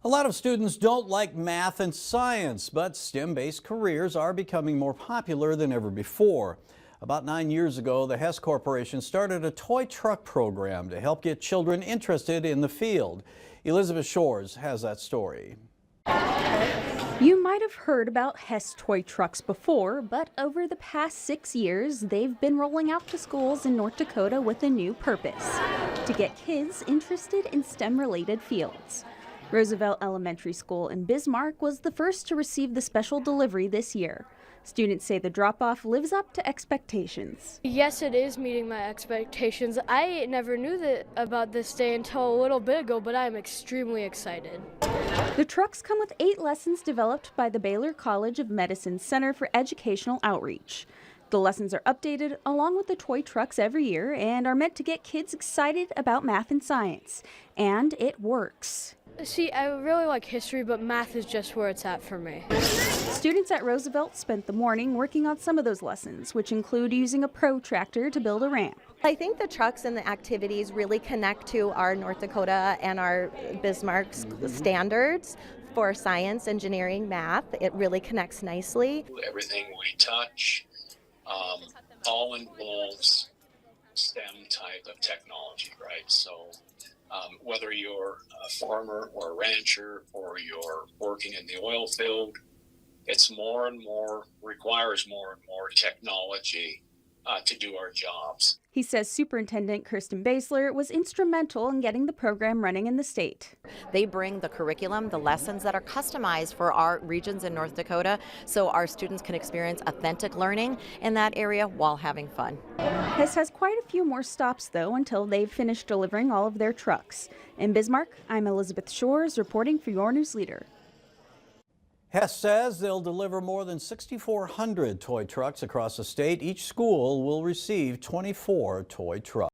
A lot of students don't like math and science, but STEM-based careers are becoming more popular than ever before. About 9 years ago, the Hess Corporation started a toy truck program to help get children interested in the field. Elizabeth Shores has that story. You might have heard about Hess Toy Trucks before, but over the past 6 years, they've been rolling out to schools in North Dakota with a new purpose: to get kids interested in STEM-related fields. Roosevelt Elementary School in Bismarck was the first to receive the special delivery this year. Students say the drop-off lives up to expectations. Yes, it is meeting my expectations. I never knew about this day until a little bit ago, but I'm extremely excited. The trucks come with 8 lessons developed by the Baylor College of Medicine Center for Educational Outreach. The lessons are updated along with the toy trucks every year and are meant to get kids excited about math and science. And it works. See, I really like history, but math is just where it's at for me. Students at Roosevelt spent the morning working on some of those lessons, which include using a protractor to build a ramp. I think the trucks and the activities really connect to our North Dakota and our Bismarck standards for science, engineering, math. It really connects nicely. Everything we touch all involves STEM type of technology, right? So whether you're a farmer or a rancher or you're working in the oil field, it's requires more and more technology to do our jobs. He says Superintendent Kirsten Basler was instrumental in getting the program running in the state. They bring the curriculum, the lessons that are customized for our regions in North Dakota, so our students can experience authentic learning in that area while having fun. Hess has quite a few more stops, though, until they've finished delivering all of their trucks. In Bismarck, I'm Elizabeth Shores reporting for your news leader. Hess says they'll deliver more than 6,400 toy trucks across the state. Each school will receive 24 toy trucks.